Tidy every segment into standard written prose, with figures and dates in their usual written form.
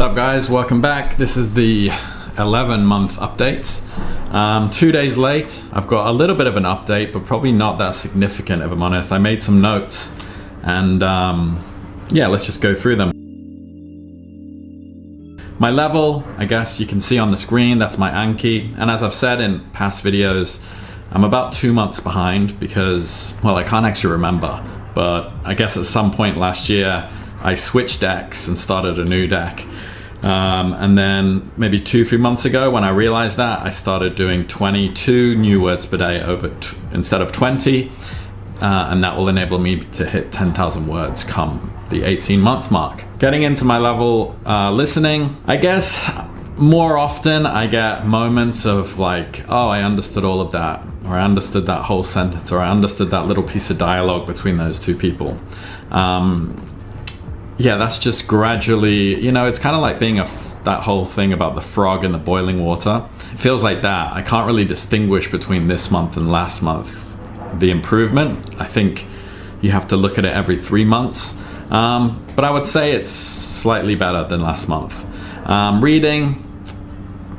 up guys, welcome back. This is the 11-month update. 2 days late. I've got a little bit of an update, but probably not that significant if I'm honest. I made some notes and yeah, let's just go through them. My level, I guess you can see on the screen, that's my Anki. And as I've said in past videos, I'm about 2 months behind because, well, I can't actually remember, but I guess at some point last year, I switched decks and started a new deck. And then maybe 2-3 months ago, when I realized that, I started doing 22 new words per day instead of 20. And that will enable me to hit 10,000 words come the 18-month mark. Getting into my level listening, I guess more often I get moments of like, oh, I understood all of that, or I understood that whole sentence, or I understood that little piece of dialogue between those two people. Yeah, that's just gradually, you know, it's kind of like being that whole thing about the frog in the boiling water. It feels like that. I can't really distinguish between this month and last month. The improvement, I think you have to look at it every 3 months. But I would say it's slightly better than last month. Reading,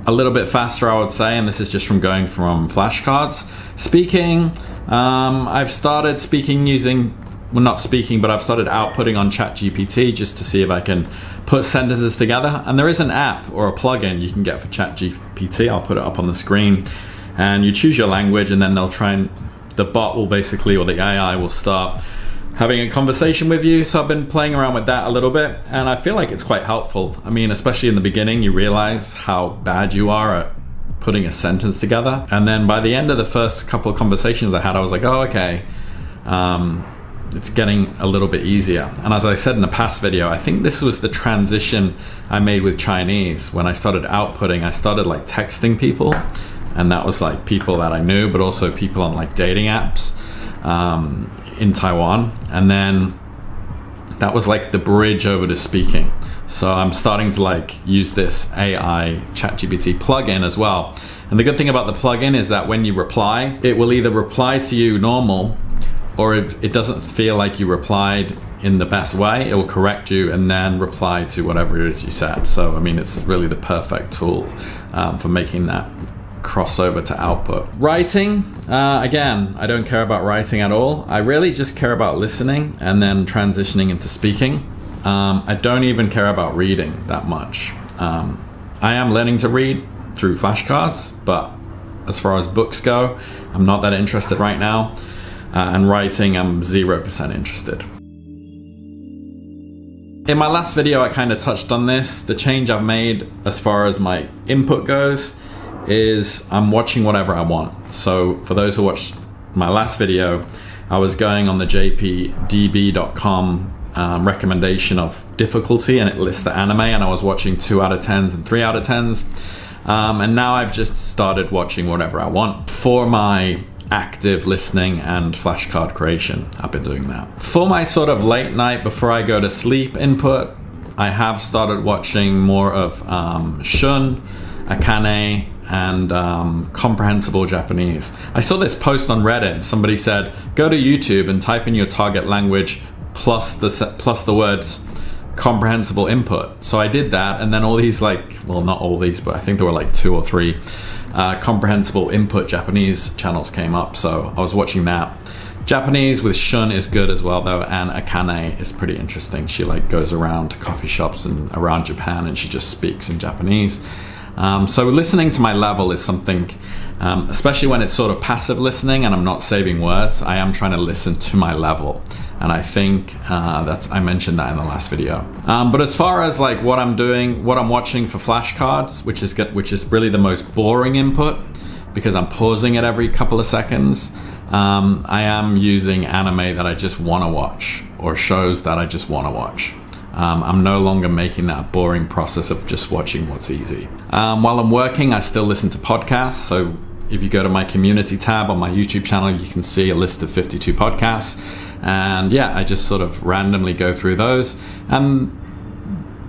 a little bit faster, I would say, and this is just from going from flashcards. Speaking, I've started speaking using, well, not speaking, but I've started outputting on ChatGPT just to see if I can put sentences together. And there is an app or a plugin you can get for ChatGPT. I'll put it up on the screen. And you choose your language, and then they'll try and, the bot will basically, or the AI will start having a conversation with you. So I've been playing around with that a little bit, and I feel like it's quite helpful. I mean, especially in the beginning, you realize how bad you are at putting a sentence together. And then by the end of the first couple of conversations I had, I was like, oh, okay. It's getting a little bit easier. And as I said in a past video, I think this was the transition I made with Chinese. When I started outputting, I started like texting people, and that was like people that I knew, but also people on like dating apps in Taiwan. And then that was like the bridge over to speaking. So I'm starting to like use this AI ChatGPT plugin as well. And the good thing about the plugin is that when you reply, it will either reply to you normal, or if it doesn't feel like you replied in the best way, it will correct you and then reply to whatever it is you said. So, I mean, it's really the perfect tool for making that crossover to output. Writing, again, I don't care about writing at all. I really just care about listening and then transitioning into speaking. I don't even care about reading that much. I am learning to read through flashcards, but as far as books go, I'm not that interested right now. And writing, I'm 0% interested. In my last video, I kind of touched on this. The change I've made as far as my input goes is I'm watching whatever I want. So for those who watched my last video, I was going on the jpdb.com recommendation of difficulty, and it lists the anime, and I was watching 2 out of 10s and 3 out of 10s. And now I've just started watching whatever I want for my active listening and flashcard creation. I've been doing that. For my sort of late night before I go to sleep input, I have started watching more of Shun, Akane, and comprehensible Japanese. I saw this post on Reddit. Somebody said, go to YouTube and type in your target language plus the words comprehensible input. So I did that, and then all these, like, well, not all these, but I think there were like 2 or 3 comprehensible input Japanese channels came up, so I was watching that. Japanese with Shun is good as well though, and Akane is pretty interesting. She like goes around to coffee shops and around Japan, and she just speaks in Japanese. So listening to my level is something, especially when it's sort of passive listening and I'm not saving words, I am trying to listen to my level. And I think I mentioned that in the last video. But as far as like what I'm doing, what I'm watching for flashcards, which is really the most boring input because I'm pausing it every couple of seconds, I am using anime that I just want to watch, or shows that I just want to watch. I'm no longer making that boring process of just watching what's easy. While I'm working, I still listen to podcasts. So if you go to my community tab on my YouTube channel, you can see a list of 52 podcasts. And yeah, I just sort of randomly go through those. And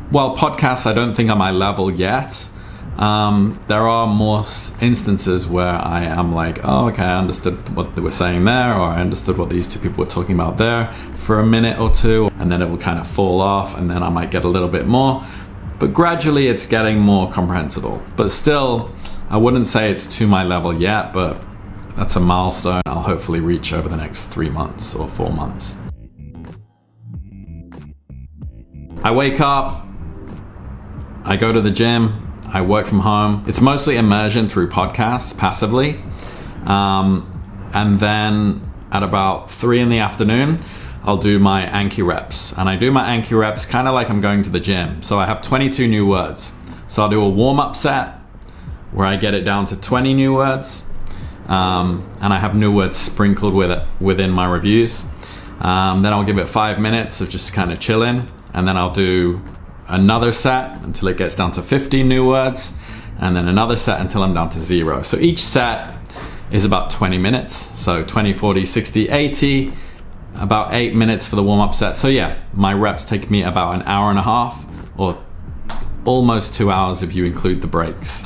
while podcasts, I don't think are my level yet, there are more instances where I am like, oh, okay, I understood what they were saying there, or I understood what these two people were talking about there for a minute or two, and then it will kind of fall off, and then I might get a little bit more. but gradually it's getting more comprehensible. But still, I wouldn't say it's to my level yet, but that's a milestone I'll hopefully reach over the next 3 months or 4 months. I wake up, I go to the gym, I work from home. It's mostly immersion through podcasts, passively. And then at about 3 in the afternoon, I'll do my Anki reps. And I do my Anki reps kind of like I'm going to the gym. So I have 22 new words. So I'll do a warm-up set where I get it down to 20 new words. And I have new words sprinkled with it within my reviews. Then I'll give it 5 minutes of just kind of chilling. And then I'll do another set until it gets down to 50 new words, and then another set until I'm down to 0. So each set is about 20 minutes. So 20, 40, 60, 80, about 8 minutes for the warm-up set. So yeah, my reps take me about an hour and a half, or almost 2 hours if you include the breaks.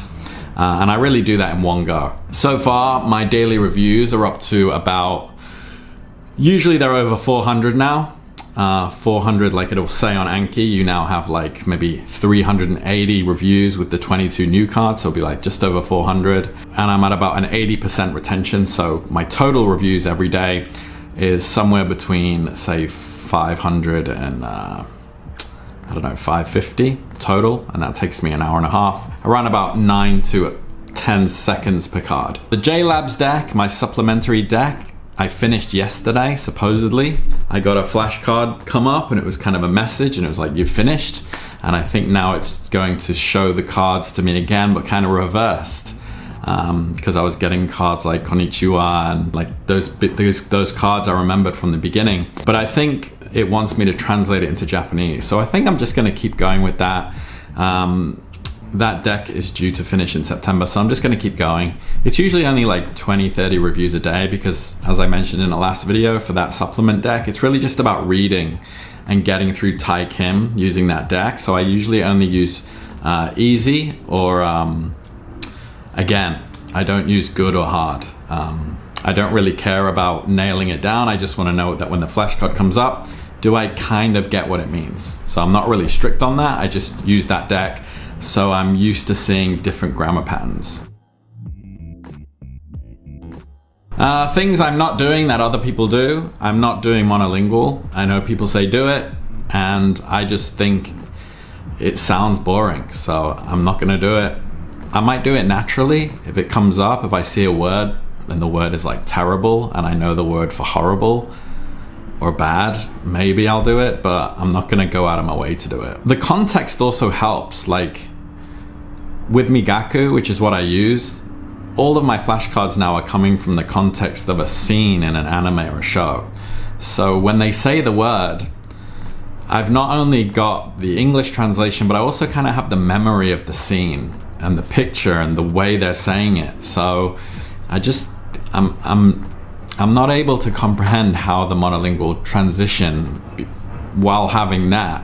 And I really do that in one go. So far, my daily reviews are up to about, usually they're over 400 now. 400, like it'll say on Anki, you now have like maybe 380 reviews with the 22 new cards, so it'll be like just over 400. And I'm at about an 80% retention, so my total reviews every day is somewhere between, say, 500 and I don't know, 550 total, and that takes me an hour and a half, around about 9 to 10 seconds per card. The JLabs deck, my supplementary deck, I finished yesterday, supposedly. I got a flashcard come up and it was kind of a message and it was like, you've finished. And I think now it's going to show the cards to me again, but kind of reversed. Because I was getting cards like Konnichiwa and like those cards I remembered from the beginning. But I think it wants me to translate it into Japanese. So I think I'm just gonna keep going with that. That deck is due to finish in September, so I'm just going to keep going. It's usually only like 20-30 reviews a day because, as I mentioned in the last video for that supplement deck, it's really just about reading and getting through Tai Kim using that deck. So I usually only use easy or, again, I don't use good or hard. I don't really care about nailing it down. I just want to know that when the flashcard comes up, do I kind of get what it means? So I'm not really strict on that. I just use that deck. So I'm used to seeing different grammar patterns. Things I'm not doing that other people do. I'm not doing monolingual. I know people say do it, and I just think it sounds boring, so I'm not gonna do it. I might do it naturally if it comes up, if I see a word and the word is like terrible and I know the word for horrible or bad, maybe I'll do it, but I'm not gonna go out of my way to do it. The context also helps, like with Migaku, which is what I use, all of my flashcards now are coming from the context of a scene in an anime or a show. So when they say the word, I've not only got the English translation, but I also kind of have the memory of the scene and the picture and the way they're saying it. So I'm not able to comprehend how the monolingual transition, while having that,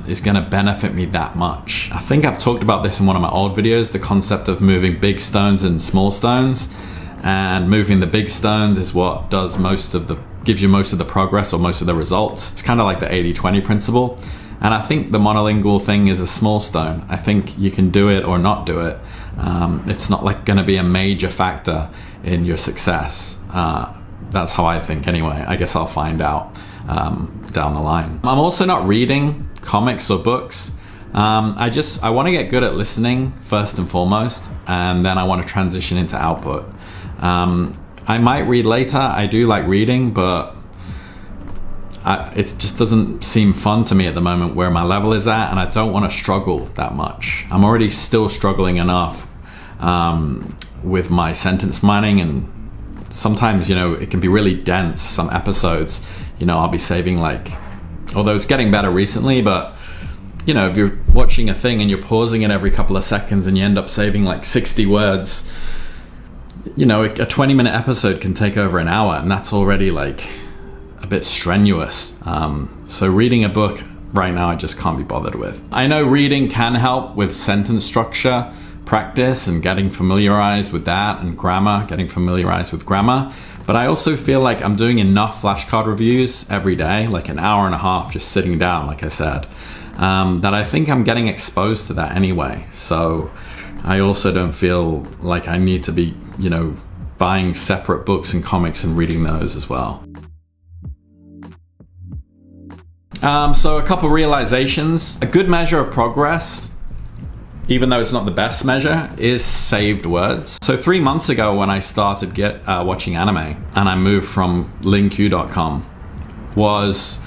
is going to benefit me that much. I think I've talked about this in one of my old videos, the concept of moving big stones and small stones. And moving the big stones is what does gives you most of the progress or most of the results. It's kind of like the 80-20 principle. And I think the monolingual thing is a small stone. I think you can do it or not do it. It's not like going to be a major factor in your success. That's how I think anyway. I guess I'll find out down the line. I'm also not reading comics or books. I want to get good at listening first and foremost, and then I want to transition into output. I might read later. I do like reading, but it just doesn't seem fun to me at the moment where my level is at, and I don't want to struggle that much. I'm already still struggling enough with my sentence mining, and sometimes, it can be really dense, some episodes. I'll be saving although it's getting better recently, but if you're watching a thing and you're pausing it every couple of seconds and you end up saving 60 words, a 20-minute episode can take over an hour, and that's already a bit strenuous. So reading a book right now I just can't be bothered with. I know reading can help with sentence structure practice and getting familiarized with that, and getting familiarized with grammar. But I also feel like I'm doing enough flashcard reviews every day, like an hour and a half just sitting down, like I said. that I think I'm getting exposed to that anyway. So I also don't feel like I need to be, you know, buying separate books and comics and reading those as well. So a couple realizations. A good measure of progress, even though it's not the best measure, is saved words. So 3 months ago when I started watching anime and I moved from linq.com, was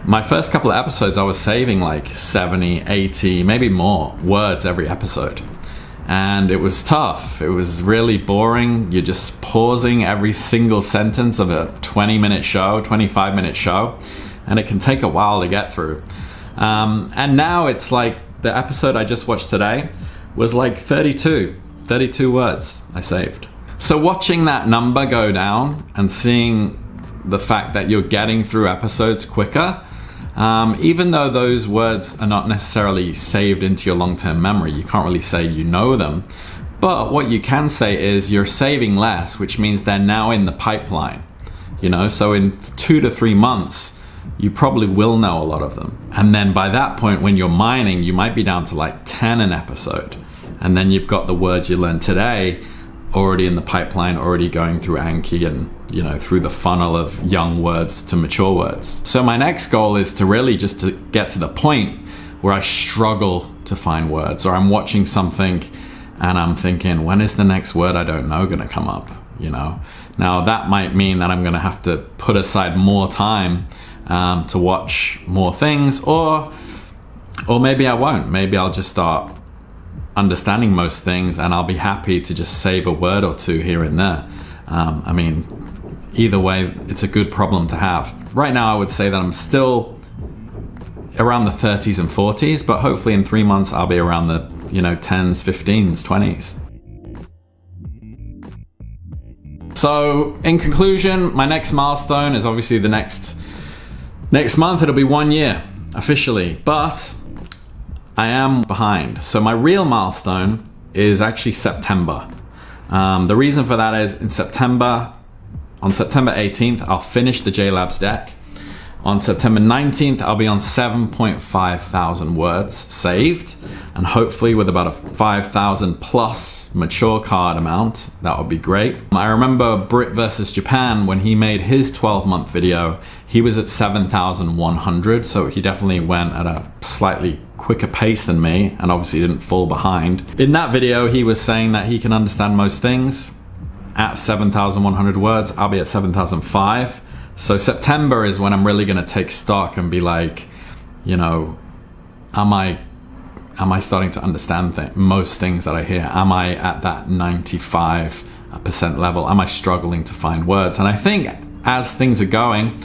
my first couple of episodes I was saving like 70, 80, maybe more words every episode. And it was tough. It was really boring. You're just pausing every single sentence of a 20-minute show, 25-minute show, and it can take a while to get through. And now it's like the episode I just watched today was like 32 words I saved. So watching that number go down and seeing the fact that you're getting through episodes quicker, even though those words are not necessarily saved into your long-term memory, you can't really say you know them, but what you can say is you're saving less, which means they're now in the pipeline. You know, so in 2 to 3 months, you probably will know a lot of them. And then by that point, when you're mining, you might be down to like 10 an episode. And then you've got the words you learned today already in the pipeline, already going through Anki and, you know, through the funnel of young words to mature words. So my next goal is to really just to get to the point where I struggle to find words, or I'm watching something and I'm thinking, when is the next word I don't know gonna come up, you know? Now that might mean that I'm gonna have to put aside more time to watch more things, or maybe I won't. Maybe I'll just start understanding most things and I'll be happy to just save a word or two here and there. I mean, either way, it's a good problem to have. Right now, I would say that I'm still around the 30s and 40s, but hopefully in 3 months, I'll be around the, you know, 10s, 15s, 20s. So in conclusion, my next milestone is obviously the next month. It'll be 1 year officially, but I am behind. So my real milestone is actually September. The reason for that is on September 18th, I'll finish the JLabs deck. On September 19th, I'll be on 7.5 thousand words saved, and hopefully with about a 5,000 plus mature card amount. That would be great. I remember Brit versus Japan, when he made his 12-month video, he was at 7,100, so he definitely went at a slightly quicker pace than me, and obviously didn't fall behind. In that video, he was saying that he can understand most things at 7,100 words. I'll be at 7,005. So September is when I'm really gonna take stock and be like, you know, am I starting to understand most things that I hear? Am I at that 95% level? Am I struggling to find words? And I think as things are going,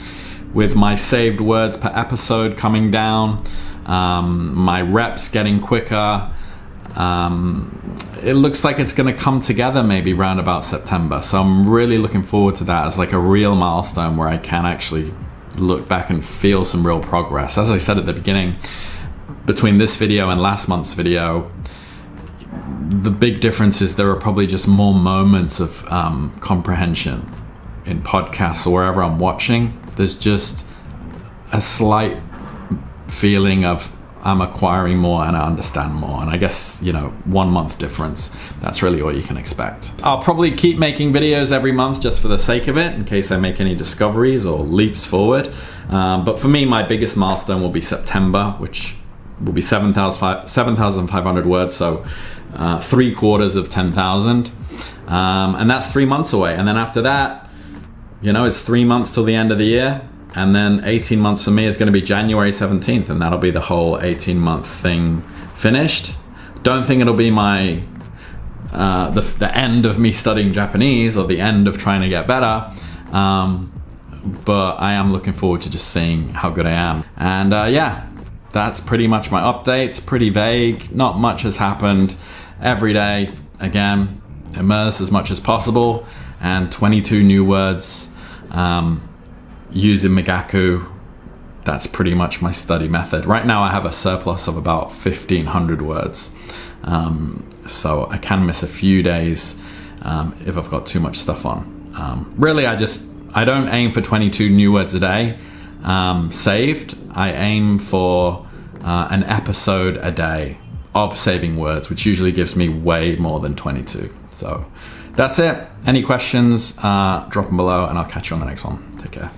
with my saved words per episode coming down, my reps getting quicker, it looks like it's going to come together maybe round about September. So I'm really looking forward to that as like a real milestone where I can actually look back and feel some real progress. As I said at the beginning, between this video and last month's video, the big difference is there are probably just more moments of comprehension in podcasts or wherever I'm watching. There's just a slight feeling of I'm acquiring more and I understand more. And I guess, you know, 1 month difference, that's really all you can expect. I'll probably keep making videos every month just for the sake of it, in case I make any discoveries or leaps forward. But for me, my biggest milestone will be September, which will be 7,500 words, so 3/4 of 10,000. And that's 3 months away. And then after that, you know, it's 3 months till the end of the year. And then 18 months for me is going to be January 17th, and that'll be the whole 18-month thing finished. Don't think it'll be my the end of me studying Japanese or the end of trying to get better, but I am looking forward to just seeing how good I am. And yeah, that's pretty much my updates. Pretty vague, not much has happened. Every day, again, immerse as much as possible, and 22 new words. Using Migaku, that's pretty much my study method. Right now I have a surplus of about 1,500 words. So I can miss a few days if I've got too much stuff on. Really, I don't aim for 22 new words a day saved. I aim for an episode a day of saving words, which usually gives me way more than 22. So that's it. Any questions, drop them below and I'll catch you on the next one. Take care.